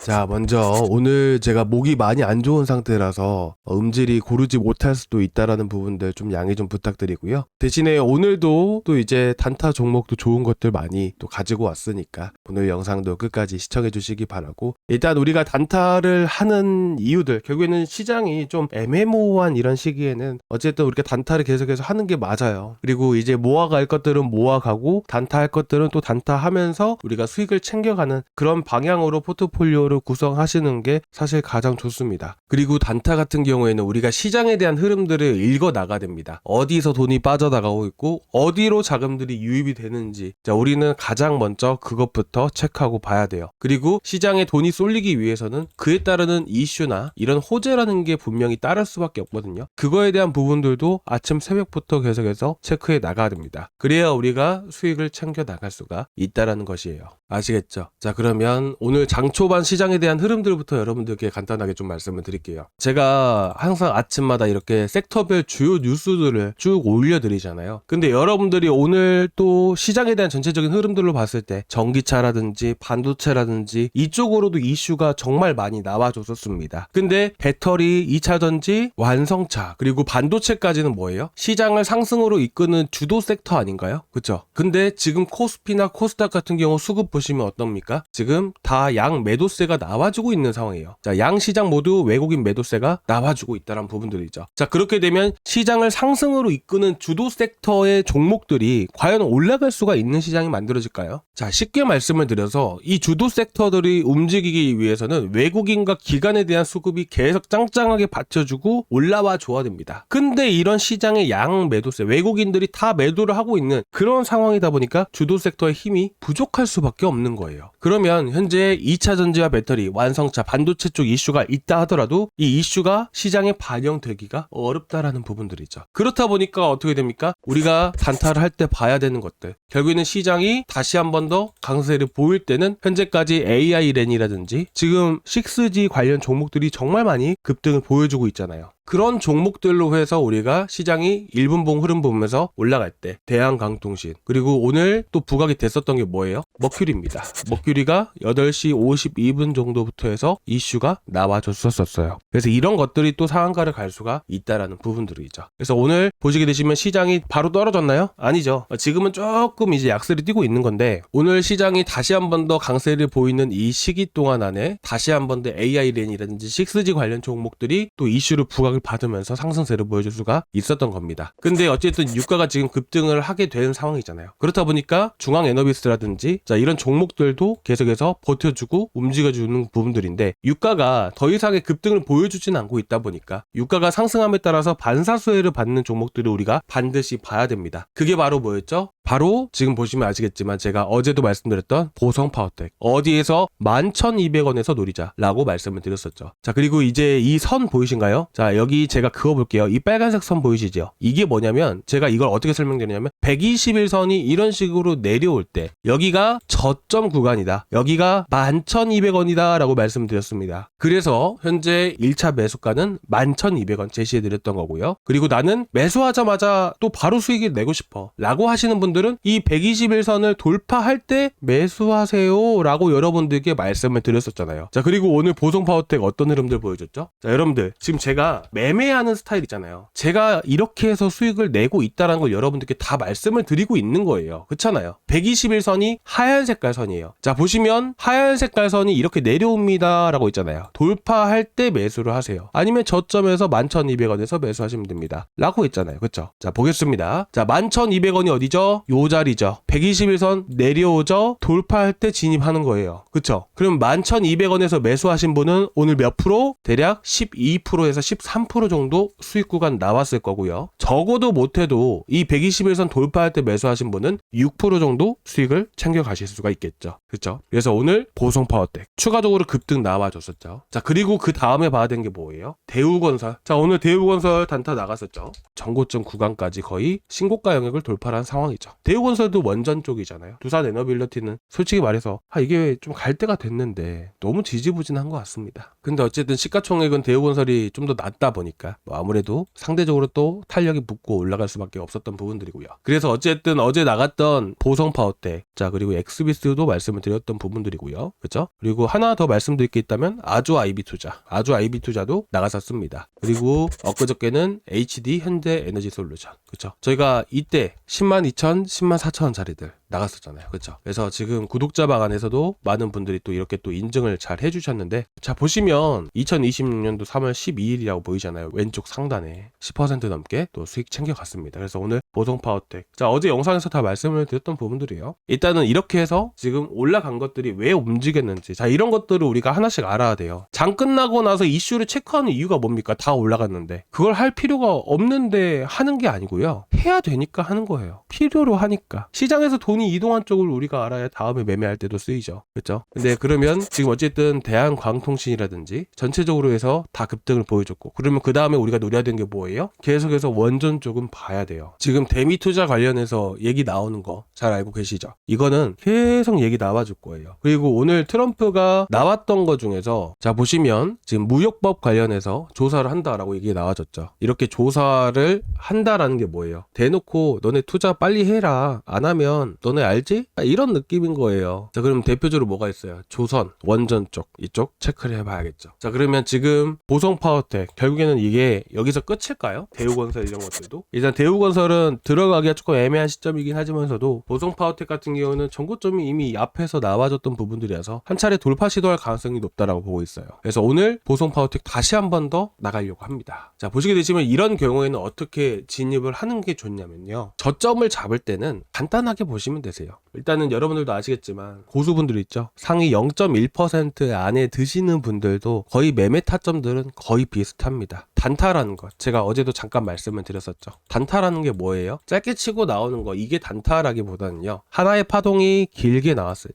자, 먼저 오늘 제가 목이 많이 안 좋은 상태라서 음질이 고르지 못할 수도 있다라는 부분들 좀 양해 좀 부탁드리고요. 대신에 오늘도 또 이제 단타 종목도 좋은 것들 많이 또 가지고 왔으니까 오늘 영상도 끝까지 시청해 주시기 바라고, 일단 우리가 단타를 하는 이유들, 결국에는 시장이 좀 애매모호한 이런 시기에는 어쨌든 우리가 단타를 계속해서 하는 게 맞아요. 그리고 이제 모아갈 것들은 모아가고 단타할 것들은 또 단타하면서 우리가 수익을 챙겨가는 그런 방향으로 포트폴리오를 구성하시는 게 사실 가장 좋습니다. 그리고 단타 같은 경우에는 우리가 시장에 대한 흐름들을 읽어 나가야 됩니다. 어디서 돈이 빠져나가고 있고 어디로 자금들이 유입이 되는지, 자, 우리는 가장 먼저 그것부터 체크하고 봐야 돼요. 그리고 시장에 돈이 쏠리기 위해서는 그에 따르는 이슈나 이런 호재라는 게 분명히 따를 수밖에 없거든요. 그거에 대한 부분들도 아침 새벽부터 계속해서 체크해 나가야 됩니다. 그래야 우리가 수익을 챙겨 나갈 수가 있다라는 것이에요. 아시겠죠? 자, 그러면 오늘 장초반 시장에 대한 흐름들부터 여러분들께 간단하게 좀 말씀을 드릴게요. 제가 항상 아침마다 이렇게 섹터별 주요 뉴스들을 쭉 올려드리잖아요. 근데 여러분들이 오늘 또 시장에 대한 전체적인 흐름들로 봤을 때 전기차라든지 반도체라든지 이쪽으로도 이슈가 정말 많이 나와줬었습니다. 근데 배터리, 2차전지, 완성차, 그리고 반도체까지는 뭐예요? 시장을 상승으로 이끄는 주도 섹터 아닌가요? 그쵸? 근데 지금 코스피나 코스닥 같은 경우 수급 보시면 어떻습니까? 지금 다 양 매도세가 나와주고 있는 상황이에요. 자, 양 시장 모두 외국인 매도세가 나와주고 있다는 부분들이죠. 자, 그렇게 되면 시장을 상승으로 이끄는 주도 섹터의 종목들이 과연 올라갈 수가 있는 시장이 만들어질까요? 자, 쉽게 말씀을 드려서 이 주도 섹터들이 움직이기 위해서는 외국인과 기관에 대한 수급이 계속 짱짱하게 받쳐주고 올라와 줘야 됩니다. 근데 이런 시장의 양 매도세, 외국인들이 다 매도를 하고 있는 그런 상황이다 보니까 주도 섹터의 힘이 부족할 수밖에 없는 거예요. 그러면 현재 2차 전지와 배터리, 완성차, 반도체 쪽 이슈가 있다 하더라도 이 이슈가 시장에 반영되기가 어렵다라는 부분들이죠. 그렇다 보니까 어떻게 됩니까? 우리가 단타를 할 때 봐야 되는 것들, 결국에는 시장이 다시 한 번 더 강세를 보일 때는 현재까지 AI랜이라든지 지금 6G 관련 종목들이 정말 많이 급등을 보여주고 있잖아요. 그런 종목들로 해서 우리가 시장이 1분봉 흐름 보면서 올라갈 때 대한강통신, 그리고 오늘 또 부각이 됐었던 게 뭐예요? 머큐리입니다. 머큐리가 8시 52분 정도부터 해서 이슈가 나와줬었어요. 그래서 이런 것들이 또 상한가를 갈 수가 있다라는 부분들이죠. 그래서 오늘 보시게 되시면 시장이 바로 떨어졌나요? 아니죠. 지금은 조금 이제 약세를 띄고 있는 건데, 오늘 시장이 다시 한 번 더 강세를 보이는 이 시기 동안 안에 다시 한 번 더 AI랜이라든지 6G 관련 종목들이 또 이슈를 부각을 받으면서 상승세를 보여줄 수가 있었던 겁니다. 근데 어쨌든 유가가 지금 급등을 하게 된 상황이잖아요. 그렇다 보니까 중앙에너비스라든지 자, 이런 종목들도 계속해서 버텨주고 움직여주는 부분들인데, 유가가 더 이상의 급등을 보여주진 않고 있다 보니까 유가가 상승함에 따라서 반사수혜를 받는 종목들을 우리가 반드시 봐야 됩니다. 그게 바로 뭐였죠? 바로 지금 보시면 아시겠지만 제가 어제도 말씀드렸던 보성파워텍, 어디에서 11,200원에서 노리자라고 말씀을 드렸었죠. 자, 그리고 이제 이 선 보이신가요? 자, 여기 제가 그어볼게요. 이 빨간색 선 보이시죠? 이게 뭐냐면, 제가 이걸 어떻게 설명드리냐면 121선이 이런 식으로 내려올 때 여기가 저점 구간이다, 여기가 11,200원이다 라고 말씀드렸습니다. 그래서 현재 1차 매수가는 11,200원 제시해드렸던 거고요. 그리고 나는 매수하자마자 또 바로 수익을 내고 싶어 라고 하시는 분들은 이 121선을 돌파할 때 매수하세요 라고 여러분들께 말씀을 드렸었잖아요. 자, 그리고 오늘 보성파워텍 어떤 흐름들 보여줬죠? 자, 여러분들 지금 제가 매매하는 스타일 있잖아요. 제가 이렇게 해서 수익을 내고 있다는 걸 여러분들께 다 말씀을 드리고 있는 거예요. 그렇잖아요. 121선이 하얀 색깔 선이에요. 자, 보시면 하얀 색깔 선이 이렇게 내려옵니다 라고 있잖아요. 돌파할 때 매수를 하세요. 아니면 저점에서 11,200원에서 매수하시면 됩니다 라고 있잖아요. 그쵸? 자, 보겠습니다. 자, 11,200원이 어디죠? 요 자리죠. 121선 내려오죠? 돌파할 때 진입하는 거예요. 그쵸? 그럼 11,200원에서 매수하신 분은 오늘 몇 프로? 대략 12%에서 13% 정도 수익 구간 나왔을 거고요. 적어도 못해도 이 121선 돌파할 때 매수하신 분은 6% 정도 수익을 챙겨 가실 수가 있겠죠. 그렇죠? 그래서 오늘 보성파워텍 추가적으로 급등 나와줬었죠. 자, 그리고 그 다음에 봐야 되는 게 뭐예요? 대우건설. 자, 오늘 대우건설 단타 나갔었죠. 전고점 구간까지 거의 신고가 영역을 돌파한 상황이죠. 대우건설도 원전 쪽이잖아요. 두산에너빌리티는 솔직히 말해서 이게 좀 갈 때가 됐는데 너무 지지부진한 것 같습니다. 근데 어쨌든 시가총액은 대우건설이 좀 더 낫다 하다 보니까 뭐 아무래도 상대적으로 또 탄력이 붙고 올라갈 수밖에 없었던 부분들이고요. 그래서 어쨌든 어제 나갔던 보성 파워텍, 자 그리고 엑스비스도 말씀을 드렸던 부분들이고요. 그렇죠? 그리고 하나 더 말씀드릴 게 있다면 아주 아이비 투자도 나갔었습니다. 그리고 엊그저께는 HD 현대 에너지 솔루션, 그렇죠? 저희가 이때 102,000, 104,000원짜리들 나갔었잖아요. 그렇죠? 그래서 지금 구독자 방안에서도 많은 분들이 또 이렇게 또 인증을 잘 해주셨는데, 자 보시면 2026년도 3월 12일이라고 보이잖아요. 왼쪽 상단에 10% 넘게 또 수익 챙겨갔습니다. 그래서 오늘 보성 파워텍, 자 어제 영상에서 다 말씀을 드렸던 부분들이에요. 일단은 이렇게 해서 지금 올라간 것들이 왜 움직였는지, 자 이런 것들을 우리가 하나씩 알아야 돼요. 장 끝나고 나서 이슈를 체크하는 이유가 뭡니까? 다 올라갔는데 그걸 할 필요가 없는데 하는 게 아니고요. 해야 되니까 하는 거예요. 필요로 하니까. 시장에서 돈이 이동한 쪽을 우리가 알아야 다음에 매매할 때도 쓰이죠. 그렇죠? 근데 그러면 지금 어쨌든 대한광통신이라든지 전체적으로 해서 다 급등을 보여줬고, 그러면 그 다음에 우리가 노려야 되는 게 뭐예요? 계속해서 원전 쪽은 봐야 돼요. 지금 대미 투자 관련해서 얘기 나오는 거 잘 알고 계시죠? 이거는 계속 얘기 나와줄 거예요. 그리고 오늘 트럼프가 나왔던 거 중에서 자 보시면 지금 무역법 관련해서 조사를 한다라고 얘기 나와졌죠. 이렇게 조사를 한다라는 게 뭐예요? 대놓고 너네 투자 빨리 해라, 안 하면 너네 알지? 이런 느낌인 거예요. 자 그럼 대표적으로 뭐가 있어요? 조선, 원전 쪽, 이쪽 체크를 해봐야겠죠. 자 그러면 지금 보성 파워텍 결국에는 이게 여기서 끝일까요? 대우건설 이런 것들도 일단 대우건설은 들어가기가 조금 애매한 시점이긴 하지만서도 보성 파워텍 같은 경우는 전고점이 이미 앞에서 나와줬던 부분들이라서 한 차례 돌파 시도할 가능성이 높다라고 보고 있어요. 그래서 오늘 보성 파워텍 다시 한 번 더 나가려고 합니다. 자 보시게 되시면 이런 경우에는 어떻게 진입을 하는 게 좋냐면요, 저점을 잡을 때는 간단하게 보시면 되세요. 일단은 여러분들도 아시겠지만 고수분들 있죠, 상위 0.1% 안에 드시는 분들도 거의 매매 타점들은 거의 비슷합니다. 단타라는 것 제가 어제도 잠깐 말씀을 드렸었죠. 단타라는 게 뭐예요? 짧게 치고 나오는 거, 이게 단타라기보다는요, 하나의 파동이 길게 나왔을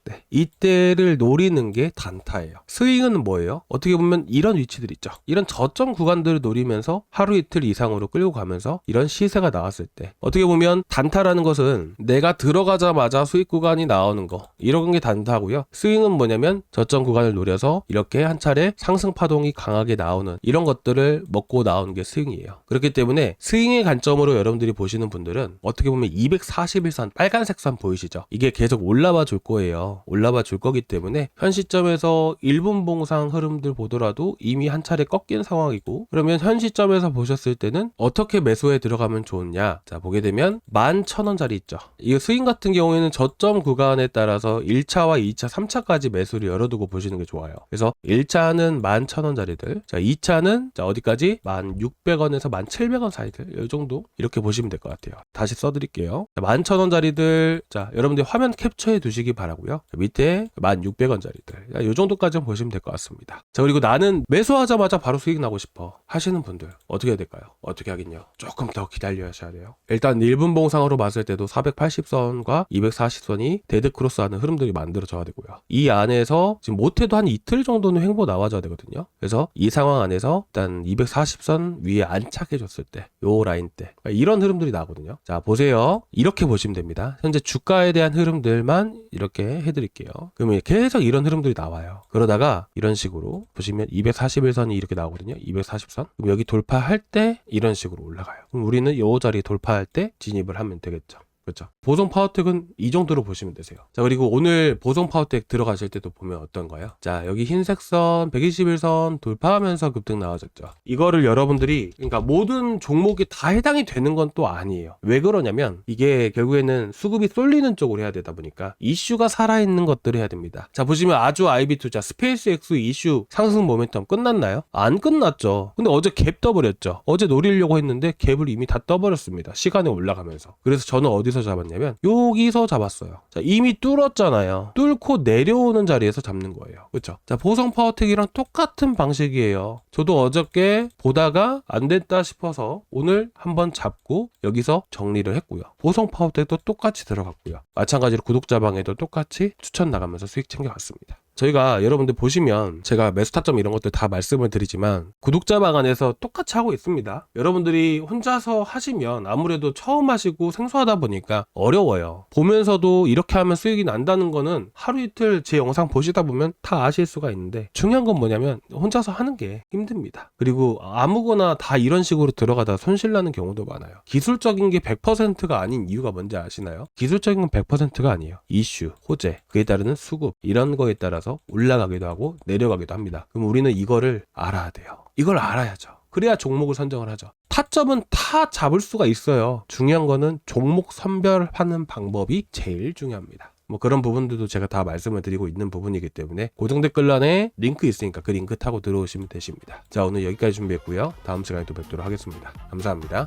때 이때를 노리는 게 단타예요. 스윙은 뭐예요? 어떻게 보면 이런 위치들 있죠, 이런 저점 구간들을 노리면서 하루 이틀 이상으로 끌고 가면서 이런 시세가 나왔을 때, 어떻게 보면 단타라는 것은 내가 들어가자마자 수익 구간이 나오는 거, 이런 게 단타고요. 스윙은 뭐냐면 저점 구간을 노려서 이렇게 한 차례 상승 파동이 강하게 나오는 이런 것들을 먹고 나오는 게 스윙이에요. 그렇기 때문에 스윙의 관점으로 여러분들이 보시는 분들은 어떻게 보면 241선 빨간색 선 보이시죠? 이게 계속 올라와 줄 거예요. 올라와 줄 거기 때문에 현 시점에서 1분 봉상 흐름들 보더라도 이미 한 차례 꺾인 상황이고, 그러면 현 시점에서 보셨을 때는 어떻게 매수에 들어가면 좋냐? 자 보게 되면 11,000원짜리 있죠. 이 스윙 같은 경우에는 저점 구간에 따라서 1차와 2차, 3차까지 매수를 열어두고 보시는 게 좋아요. 그래서 1차는 11,000원짜리들, 자 2차는 자 어디까지? 1,600원에서 1,700원 사이들, 이 정도 이렇게 보시면 될 것 같아요. 다시 써드릴게요. 11,000원짜리들, 자 여러분들 화면 캡처해 두시기 바라고요. 밑에 1,600원짜리들, 이 정도까지 보시면 될 것 같습니다. 자 그리고 나는 매수하자마자 바로 수익 나고 싶어 하시는 분들 어떻게 해야 될까요? 어떻게 하긴요, 조금 더 기다려야 돼요. 일단 1분 봉상으로 봤을 때도 480선과 240선이 데드크로스 하는 흐름들이 만들어져야 되고요. 이 안에서 지금 못해도 한 이틀 정도는 횡보 나와줘야 되거든요. 그래서 이 상황 안에서 일단 240선 위에 안착해 줬을 때, 요 라인 때 이런 흐름들이 나거든요. 자 보세요, 이렇게 보시면 됩니다. 현재 주가에 대한 흐름들만 이렇게 해드릴게요. 그러면 계속 이런 흐름들이 나와요. 그러다가 이런 식으로 보시면 241선이 이렇게 나오거든요. 240선. 그럼 여기 돌파할 때 이런 식으로 올라가요. 그럼 우리는 요 자리 돌파할 때 진입을 하면 되겠죠. 그렇죠. 보성 파워텍은 이 정도로 보시면 되세요. 자 그리고 오늘 보성 파워텍 들어가실 때도 보면 어떤가요? 자 여기 흰색 선 121선 돌파하면서 급등 나와졌죠. 이거를 여러분들이, 그러니까 모든 종목이 다 해당이 되는 건 또 아니에요. 왜 그러냐면 이게 결국에는 수급이 쏠리는 쪽으로 해야 되다 보니까 이슈가 살아있는 것들을 해야 됩니다. 자 보시면 아주 아이비 투자 스페이스X 이슈 상승 모멘텀 끝났나요? 안 끝났죠. 근데 어제 갭 떠버렸죠. 어제 노리려고 했는데 갭을 이미 다 떠버렸습니다. 시간이 올라가면서. 그래서 저는 어디서 잡았냐면 여기서 잡았어요. 자 이미 뚫었잖아요. 뚫고 내려오는 자리에서 잡는 거예요. 그렇죠? 자 보성 파워텍이랑 똑같은 방식이에요. 저도 어저께 보다가 안 됐다 싶어서 오늘 한번 잡고 여기서 정리를 했고요. 보성 파워텍도 똑같이 들어갔고요. 마찬가지로 구독자 방에도 똑같이 추천 나가면서 수익 챙겨갔습니다. 저희가 여러분들 보시면 제가 매수 타점 이런 것들 다 말씀을 드리지만 구독자 방안에서 똑같이 하고 있습니다. 여러분들이 혼자서 하시면 아무래도 처음 하시고 생소하다 보니까 어려워요. 보면서도 이렇게 하면 수익이 난다는 거는 하루 이틀 제 영상 보시다 보면 다 아실 수가 있는데, 중요한 건 뭐냐면 혼자서 하는 게 힘듭니다. 그리고 아무거나 다 이런 식으로 들어가다 손실 나는 경우도 많아요. 기술적인 게 100%가 아닌 이유가 뭔지 아시나요? 기술적인 건 100%가 아니에요. 이슈, 호재, 그에 따르는 수급, 이런 거에 따라서 올라가기도 하고 내려가기도 합니다. 그럼 우리는 이거를 알아야 돼요. 이걸 알아야죠. 그래야 종목을 선정을 하죠. 타점은 다 잡을 수가 있어요. 중요한 거는 종목 선별하는 방법이 제일 중요합니다. 뭐 그런 부분들도 제가 다 말씀을 드리고 있는 부분이기 때문에 고정 댓글란에 링크 있으니까 그 링크 타고 들어오시면 되십니다. 자, 오늘 여기까지 준비했고요. 다음 시간에 또 뵙도록 하겠습니다. 감사합니다.